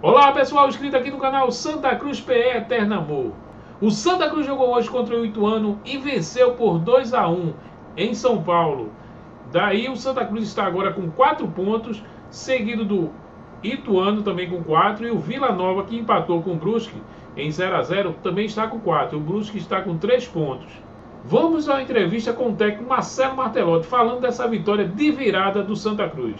Olá pessoal, inscrito aqui no canal Santa Cruz PE Eterno Amor. O Santa Cruz jogou hoje contra o Ituano e venceu por 2-1 em São Paulo. Daí o Santa Cruz está agora com 4 pontos, seguido do Ituano também com 4 e o Vila Nova, que empatou com o Brusque em 0-0, também está com 4. O Brusque está com 3 pontos. Vamos à entrevista com o técnico Marcelo Martelotti falando dessa vitória de virada do Santa Cruz.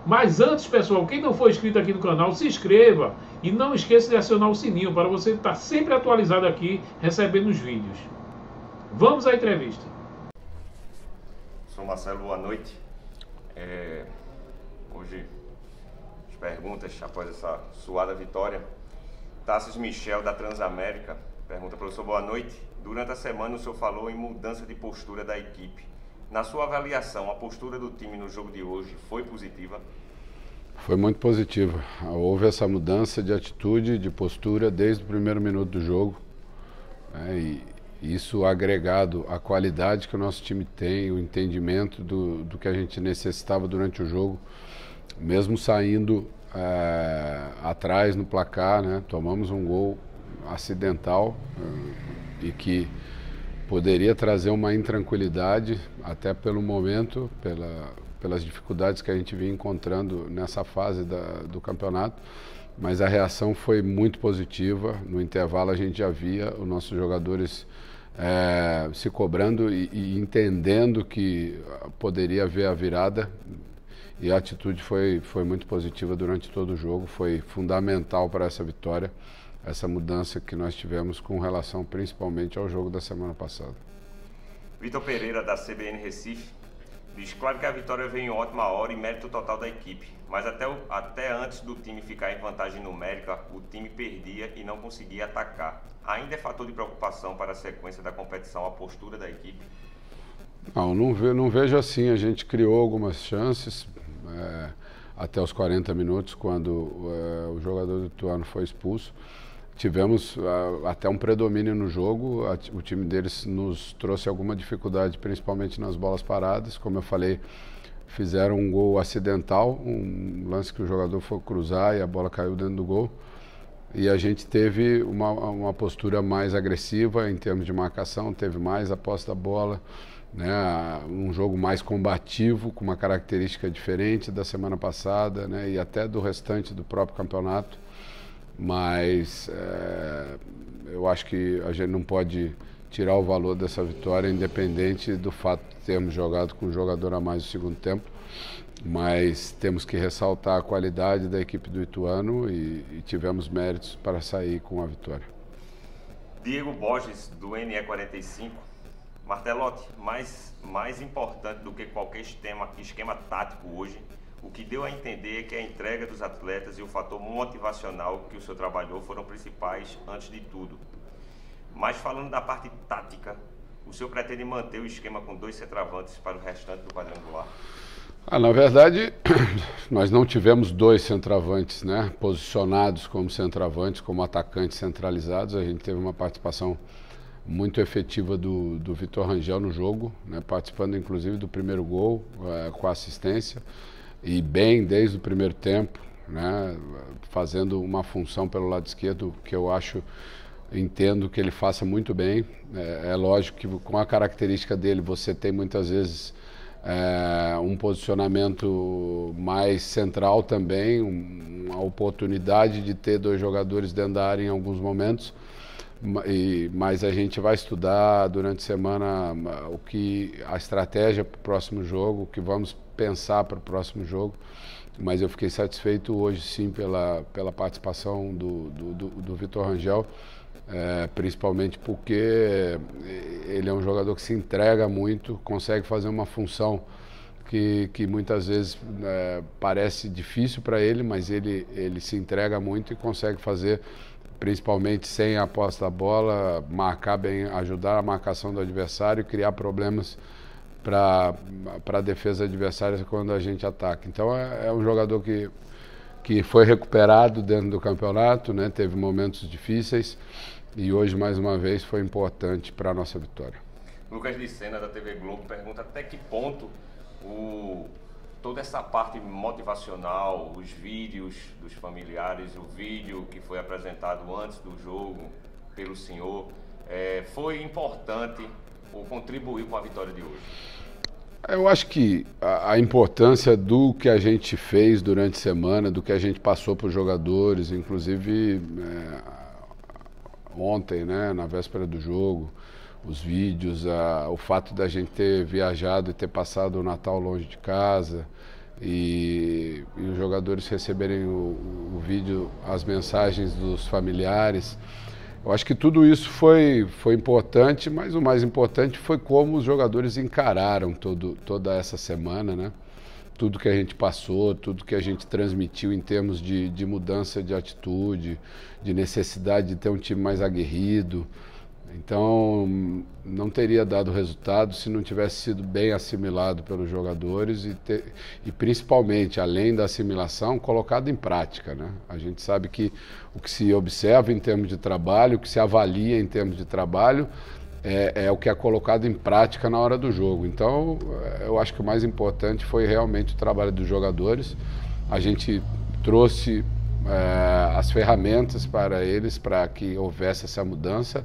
Mas antes, pessoal, quem não for inscrito aqui no canal, se inscreva e não esqueça de acionar o sininho para você estar sempre atualizado aqui, recebendo os vídeos. Vamos à entrevista. Sou Marcelo, boa noite. Hoje, as perguntas após essa suada vitória. Tassis Michel, da Transamérica, pergunta: professor, boa noite. Durante a semana o senhor falou em mudança de postura da equipe. Na sua avaliação, a postura do time no jogo de hoje foi positiva? Foi muito positiva. Houve essa mudança de atitude, de postura desde o primeiro minuto do jogo. E isso agregado à qualidade que o nosso time tem, o entendimento do que a gente necessitava durante o jogo, mesmo saindo atrás no placar, né? Tomamos um gol acidental e que poderia trazer uma intranquilidade, até pelo momento, pelas dificuldades que a gente vinha encontrando nessa fase do campeonato, mas a reação foi muito positiva. No intervalo a gente já via os nossos jogadores se cobrando e entendendo que poderia haver a virada, e a atitude foi muito positiva durante todo o jogo. Foi fundamental para essa vitória, essa mudança que nós tivemos com relação principalmente ao jogo da semana passada. Vitor Pereira, da CBN Recife, diz: claro que a vitória veio em ótima hora e mérito total da equipe, mas até antes do time ficar em vantagem numérica, o time perdia e não conseguia atacar. Ainda é fator de preocupação para a sequência da competição a postura da equipe? Não vejo assim. A gente criou algumas chances até os 40 minutos, quando o jogador do Ituano foi expulso. Tivemos até um predomínio no jogo. O time deles nos trouxe alguma dificuldade, principalmente nas bolas paradas. Como eu falei, fizeram um gol acidental, um lance que o jogador foi cruzar e a bola caiu dentro do gol. E a gente teve uma postura mais agressiva em termos de marcação, teve mais a posse da bola, né? Um jogo mais combativo, com uma característica diferente da semana passada, né? E até do restante do próprio campeonato. Mas eu acho que a gente não pode tirar o valor dessa vitória, independente do fato de termos jogado com um jogador a mais no segundo tempo, mas temos que ressaltar a qualidade da equipe do Ituano e tivemos méritos para sair com a vitória. Diego Borges, do NE45, Martelotti: mais importante do que qualquer esquema tático hoje, o que deu a entender é que a entrega dos atletas e o fator motivacional que o senhor trabalhou foram principais antes de tudo. Mas falando da parte tática, o senhor pretende manter o esquema com 2 centroavantes para o restante do quadrangular? Na verdade, nós não tivemos 2 centroavantes, né, posicionados como centroavantes, como atacantes centralizados. A gente teve uma participação muito efetiva do Vitor Rangel no jogo, né, participando inclusive do primeiro gol, com assistência. E bem desde o primeiro tempo, né, fazendo uma função pelo lado esquerdo que eu entendo que ele faça muito bem. É lógico que com a característica dele você tem muitas vezes um posicionamento mais central também, uma oportunidade de ter 2 jogadores dentro da área em alguns momentos. Mas a gente vai estudar durante a semana a estratégia para o próximo jogo, o que vamos pensar para o próximo jogo. Mas eu fiquei satisfeito hoje sim pela participação do Vitor Rangel, principalmente porque ele é um jogador que se entrega muito, consegue fazer uma função que muitas vezes parece difícil para ele, mas ele se entrega muito e consegue fazer, principalmente sem a posse da bola, marcar bem, ajudar a marcação do adversário e criar problemas para a defesa adversária quando a gente ataca. Então é um jogador que foi recuperado dentro do campeonato, né? Teve momentos difíceis e hoje mais uma vez foi importante para a nossa vitória. Lucas de Sena, da TV Globo, pergunta até que ponto o toda essa parte motivacional, os vídeos dos familiares, o vídeo que foi apresentado antes do jogo pelo senhor, foi importante ou contribuiu com a vitória de hoje? Eu acho que a importância do que a gente fez durante a semana, do que a gente passou para os jogadores, inclusive ontem, né, na véspera do jogo, os vídeos, o fato da gente ter viajado e ter passado o Natal longe de casa e os jogadores receberem o vídeo, as mensagens dos familiares. Eu acho que tudo isso foi importante, mas o mais importante foi como os jogadores encararam toda essa semana, né? Tudo que a gente passou, tudo que a gente transmitiu em termos de mudança de atitude, de necessidade de ter um time mais aguerrido. Então, não teria dado resultado se não tivesse sido bem assimilado pelos jogadores e principalmente, além da assimilação, colocado em prática, né? A gente sabe que o que se observa em termos de trabalho, o que se avalia em termos de trabalho, é o que é colocado em prática na hora do jogo. Então, eu acho que o mais importante foi realmente o trabalho dos jogadores. A gente trouxe as ferramentas para eles, para que houvesse essa mudança.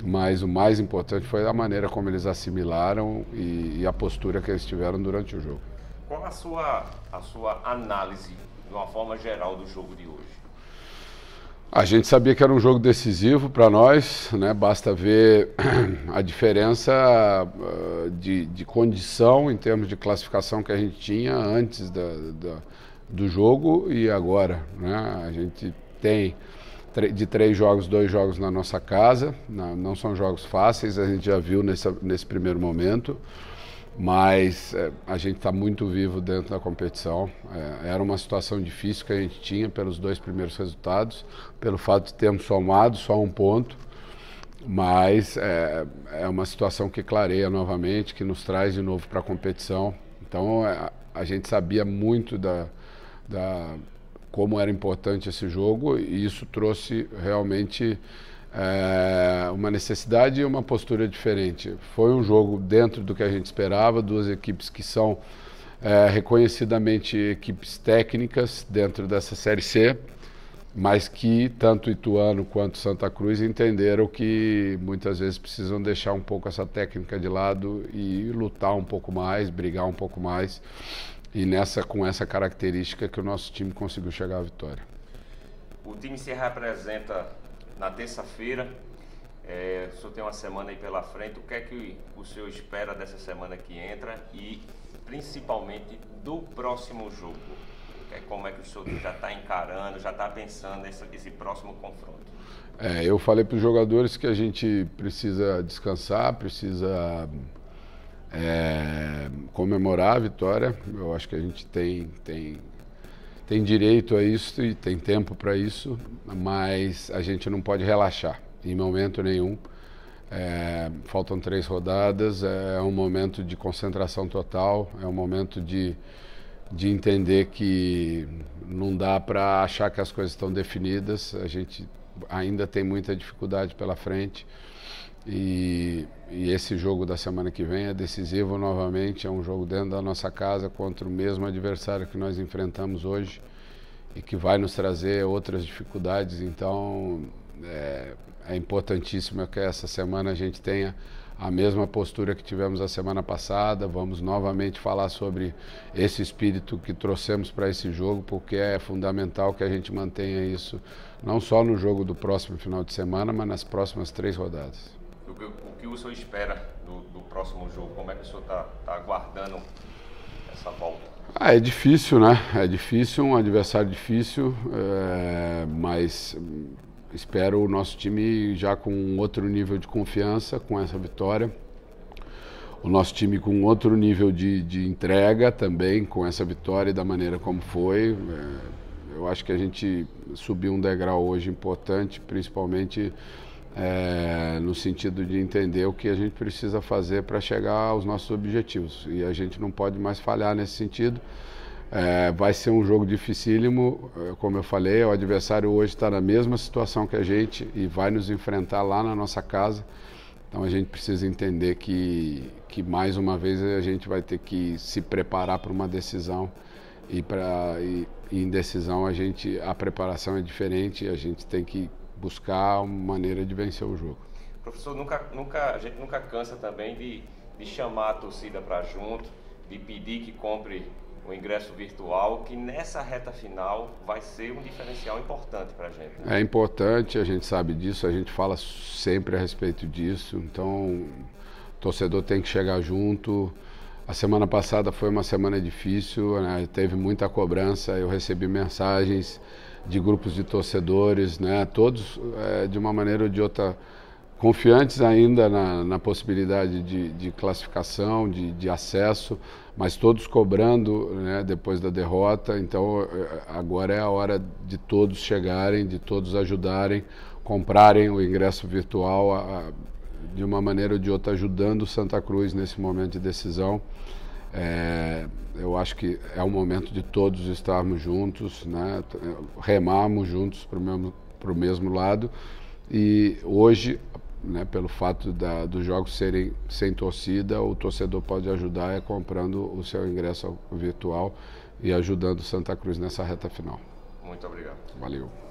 Mas o mais importante foi a maneira como eles assimilaram e a postura que eles tiveram durante o jogo. Qual a sua análise, de uma forma geral, do jogo de hoje? A gente sabia que era um jogo decisivo para nós, né? Basta ver a diferença de condição em termos de classificação que a gente tinha antes do jogo e agora, né? A gente tem de 3 jogos, 2 jogos na nossa casa, não são jogos fáceis, a gente já viu nesse primeiro momento, mas a gente está muito vivo dentro da competição. Era uma situação difícil que a gente tinha pelos 2 primeiros resultados, pelo fato de termos somado só 1 ponto, mas é uma situação que clareia novamente, que nos traz de novo para a competição. Então a gente sabia muito como era importante esse jogo e isso trouxe realmente uma necessidade e uma postura diferente. Foi um jogo dentro do que a gente esperava, 2 equipes que são reconhecidamente equipes técnicas dentro dessa Série C, mas que tanto Ituano quanto Santa Cruz entenderam que muitas vezes precisam deixar um pouco essa técnica de lado e lutar um pouco mais, brigar um pouco mais. E com essa característica que o nosso time conseguiu chegar à vitória. O time se representa na terça-feira, o senhor tem uma semana aí pela frente, o que é que o senhor espera dessa semana que entra e principalmente do próximo jogo? Como é que o senhor já está encarando, já está pensando esse próximo confronto? Eu falei para os jogadores que a gente precisa descansar, precisa comemorar a vitória. Eu acho que a gente tem direito a isso e tem tempo para isso, mas a gente não pode relaxar em momento nenhum. Faltam 3 rodadas, é um momento de concentração total, é um momento de entender que não dá para achar que as coisas estão definidas. A gente ainda tem muita dificuldade pela frente. E esse jogo da semana que vem é decisivo novamente, é um jogo dentro da nossa casa contra o mesmo adversário que nós enfrentamos hoje e que vai nos trazer outras dificuldades. Então é importantíssimo que essa semana a gente tenha a mesma postura que tivemos a semana passada. Vamos novamente falar sobre esse espírito que trouxemos para esse jogo, porque é fundamental que a gente mantenha isso não só no jogo do próximo final de semana, mas nas próximas 3 rodadas. O que o senhor espera do próximo jogo? Como é que o senhor está aguardando essa volta? É difícil, né? É difícil, um adversário difícil, mas espero o nosso time já com outro nível de confiança com essa vitória. O nosso time com outro nível de entrega também com essa vitória e da maneira como foi. Eu acho que a gente subiu um degrau hoje importante, principalmente no sentido de entender o que a gente precisa fazer para chegar aos nossos objetivos. E a gente não pode mais falhar nesse sentido. Vai ser um jogo dificílimo, como eu falei, o adversário hoje está na mesma situação que a gente e vai nos enfrentar lá na nossa casa. Então a gente precisa entender que que mais uma vez a gente vai ter que se preparar para uma decisão e em decisão a preparação é diferente, a gente tem que buscar uma maneira de vencer o jogo. Professor, a gente nunca cansa também de chamar a torcida para junto, de pedir que compre o ingresso virtual, que nessa reta final vai ser um diferencial importante para a gente. Né? É importante, a gente sabe disso, a gente fala sempre a respeito disso, então o torcedor tem que chegar junto. A semana passada foi uma semana difícil, né? Teve muita cobrança, eu recebi mensagens de grupos de torcedores, né? Todos de uma maneira ou de outra confiantes ainda na possibilidade de classificação, de acesso, mas todos cobrando, né, depois da derrota. Então agora é a hora de todos chegarem, de todos ajudarem, comprarem o ingresso virtual de uma maneira ou de outra ajudando o Santa Cruz nesse momento de decisão. Eu acho que é o momento de todos estarmos juntos, né, remarmos juntos para o mesmo lado. E hoje, né, pelo fato dos jogos serem sem torcida, o torcedor pode ajudar comprando o seu ingresso virtual e ajudando o Santa Cruz nessa reta final. Muito obrigado. Valeu.